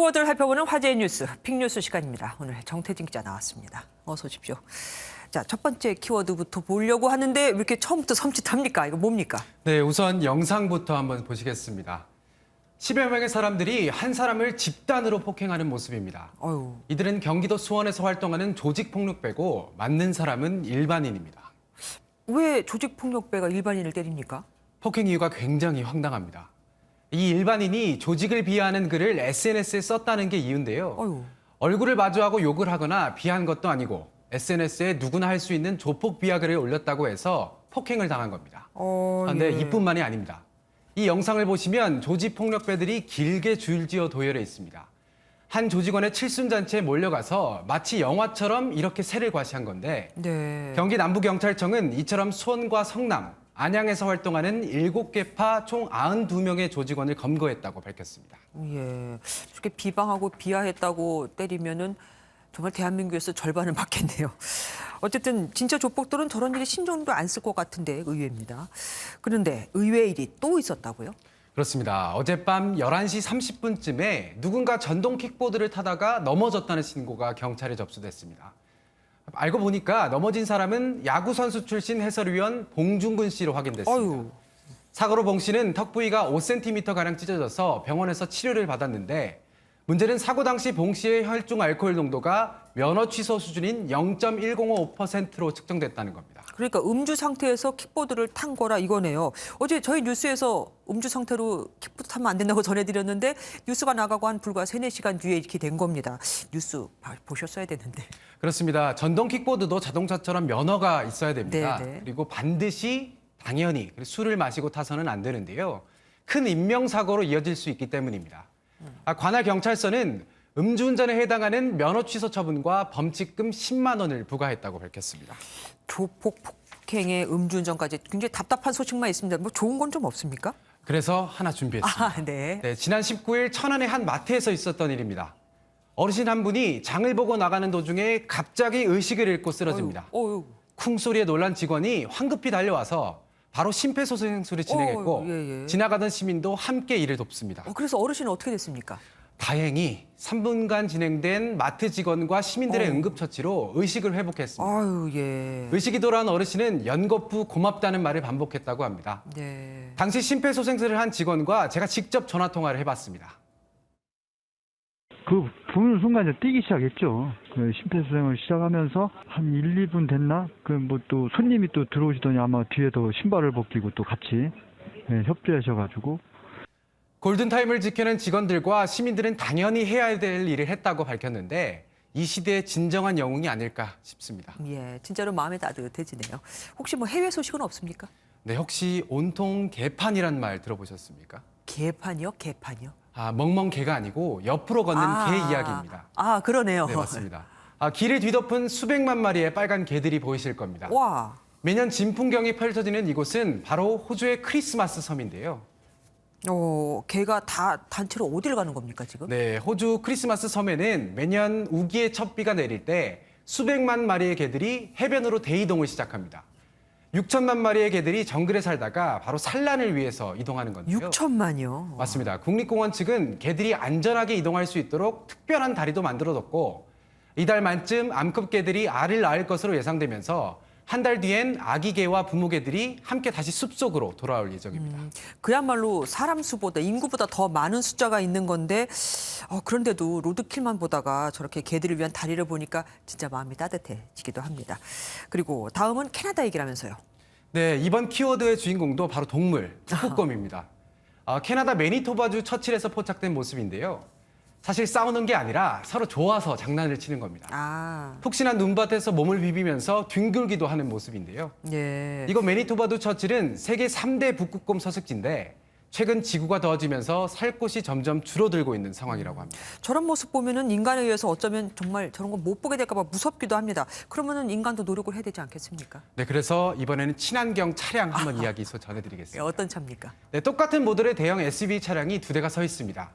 키워드를 살펴보는 화제의 뉴스, 빅뉴스 시간입니다. 오늘 정태진 기자 나왔습니다. 어서 오십시오. 자, 첫 번째 키워드부터 보려고 하는데 왜 이렇게 처음부터 섬찟합니까? 이거 뭡니까? 네, 우선 영상부터 한번 보시겠습니다. 10여 명의 사람들이 한 사람을 집단으로 폭행하는 모습입니다. 어휴. 이들은 경기도 수원에서 활동하는 조직폭력배고 맞는 사람은 일반인입니다. 왜 조직폭력배가 일반인을 때립니까? 폭행 이유가 굉장히 황당합니다. 이 일반인이 조직을 비하하는 글을 SNS에 썼다는 게 이유인데요. 어휴. 얼굴을 마주하고 욕을 하거나 비하한 것도 아니고 SNS에 누구나 할 수 있는 조폭 비하 글을 올렸다고 해서 폭행을 당한 겁니다. 그런데 예. 이뿐만이 아닙니다. 이 영상을 보시면 조직폭력배들이 길게 줄지어 도열해 있습니다. 한 조직원의 칠순잔치에 몰려가서 마치 영화처럼 이렇게 새를 과시한 건데 네. 경기 남부경찰청은 이처럼 수원과 성남, 안양에서 활동하는 7개파 총 92명의 조직원을 검거했다고 밝혔습니다. 예. 저렇게 비방하고 비하했다고 때리면은 정말 대한민국에서 절반을 받겠네요. 어쨌든 진짜 조폭들은 저런 일에 신경도 안 쓸 것 같은데 의외입니다. 그런데 의외의 일이 또 있었다고요? 그렇습니다. 어젯밤 11시 30분쯤에 누군가 전동 킥보드를 타다가 넘어졌다는 신고가 경찰에 접수됐습니다. 알고 보니까 넘어진 사람은 야구선수 출신 해설위원 봉중근 씨로 확인됐습니다. 어휴. 사고로 봉 씨는 턱 부위가 5cm가량 찢어져서 병원에서 치료를 받았는데 문제는 사고 당시 봉 씨의 혈중 알코올 농도가 면허 취소 수준인 0.105%로 측정됐다는 겁니다. 그러니까 음주 상태에서 킥보드를 탄 거라 이거네요. 어제 저희 뉴스에서 음주 상태로 킥보드 타면 안 된다고 전해드렸는데 뉴스가 나가고 한 불과 3-4시간 뒤에 이렇게 된 겁니다. 뉴스 보셨어야 되는데. 그렇습니다. 전동 킥보드도 자동차처럼 면허가 있어야 됩니다. 네네. 그리고 반드시 당연히 술을 마시고 타서는 안 되는데요. 큰 인명사고로 이어질 수 있기 때문입니다. 관할 경찰서는 음주운전에 해당하는 면허 취소 처분과 범칙금 10만 원을 부과했다고 밝혔습니다. 조폭 폭행에 음주운전까지 굉장히 답답한 소식만 있습니다. 뭐 좋은 건 좀 없습니까? 그래서 하나 준비했습니다. 아, 네. 네, 지난 19일 천안의 한 마트에서 있었던 일입니다. 어르신 한 분이 장을 보고 나가는 도중에 갑자기 의식을 잃고 쓰러집니다. 어휴. 쿵 소리에 놀란 직원이 황급히 달려와서 바로 심폐소생술을 진행했고 예. 지나가던 시민도 함께 이를 돕습니다. 그래서 어르신은 어떻게 됐습니까? 다행히 3분간 진행된 마트 직원과 시민들의 응급처치로 의식을 회복했습니다. 아유, 예. 의식이 돌아온 어르신은 연거푸 고맙다는 말을 반복했다고 합니다. 네. 당시 심폐소생술을 한 직원과 제가 직접 전화통화를 해봤습니다. 그 보는 순간 이제 뛰기 시작했죠. 그 심폐소생을 시작하면서 한 1, 2분 됐나? 그 뭐 또 손님이 또 들어오시더니 아마 뒤에서 신발을 벗기고 또 같이 협조하셔가지고. 골든타임을 지켜낸 직원들과 시민들은 당연히 해야 될 일을 했다고 밝혔는데 이 시대의 진정한 영웅이 아닐까 싶습니다. 예, 진짜로 마음이 따뜻해지네요. 혹시 뭐 해외 소식은 없습니까? 네, 혹시 온통 개판이란 말 들어보셨습니까? 개판이요? 개판이요? 멍멍개가 아니고 옆으로 걷는 개 이야기입니다. 아, 그러네요. 네, 맞습니다. 길을 뒤덮은 수백만 마리의 빨간 개들이 보이실 겁니다. 와. 매년 진풍경이 펼쳐지는 이곳은 바로 호주의 크리스마스 섬인데요. 개가 다 단체로 어디를 가는 겁니까, 지금? 네, 호주 크리스마스 섬에는 매년 우기의 첫 비가 내릴 때 수백만 마리의 개들이 해변으로 대이동을 시작합니다. 6천만 마리의 개들이 정글에 살다가 바로 산란을 위해서 이동하는 건데요. 6천만이요? 맞습니다. 국립공원 측은 개들이 안전하게 이동할 수 있도록 특별한 다리도 만들어뒀고 이달 말쯤 암컷 개들이 알을 낳을 것으로 예상되면서 한 달 뒤엔 아기 개와 부모 개들이 함께 다시 숲속으로 돌아올 예정입니다. 그야말로 사람 수보다 인구보다 더 많은 숫자가 있는 건데 그런데도 로드킬만 보다가 저렇게 개들을 위한 다리를 보니까 진짜 마음이 따뜻해지기도 합니다. 그리고 다음은 캐나다 얘기라면서요. 네, 이번 키워드의 주인공도 바로 동물, 북극곰입니다. 캐나다 매니토바주 처칠에서 포착된 모습인데요. 사실 싸우는 게 아니라 서로 좋아서 장난을 치는 겁니다. 푹신한 눈밭에서 몸을 비비면서 뒹굴기도 하는 모습인데요. 예. 이곳 매니토바주 처칠은 세계 3대 북극곰 서식지인데 최근 지구가 더워지면서 살 곳이 점점 줄어들고 있는 상황이라고 합니다. 저런 모습 보면은 인간에 의해서 어쩌면 정말 저런 거 못 보게 될까 봐 무섭기도 합니다. 그러면은 인간도 노력을 해야 되지 않겠습니까? 네, 그래서 이번에는 친환경 차량 한번 이야기 전해드리겠습니다. 어떤 차입니까? 네, 똑같은 모델의 대형 SUV 차량이 2대가 서 있습니다.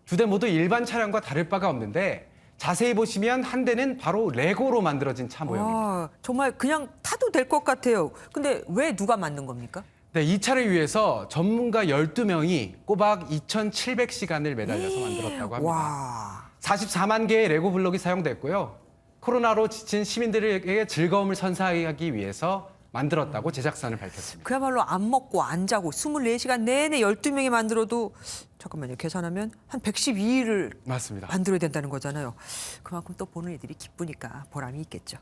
2대 모두 일반 차량과 다를 바가 없는데 자세히 보시면 한 대는 바로 레고로 만들어진 차 모형입니다. 정말 그냥 타도 될 것 같아요. 근데 왜 누가 만든 겁니까? 네, 이 차를 위해서 전문가 12명이 꼬박 2,700시간을 매달려서 만들었다고 합니다. 와. 44만 개의 레고 블록이 사용됐고요. 코로나로 지친 시민들에게 즐거움을 선사하기 위해서 만들었다고 제작사는 밝혔습니다. 그야말로 안 먹고 안 자고 24시간 내내 12명이 만들어도 잠깐만요. 계산하면 한 112일을 맞습니다. 만들어야 된다는 거잖아요. 그만큼 또 보는 이들이 기쁘니까 보람이 있겠죠.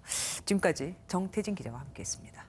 지금까지 정태진 기자와 함께했습니다.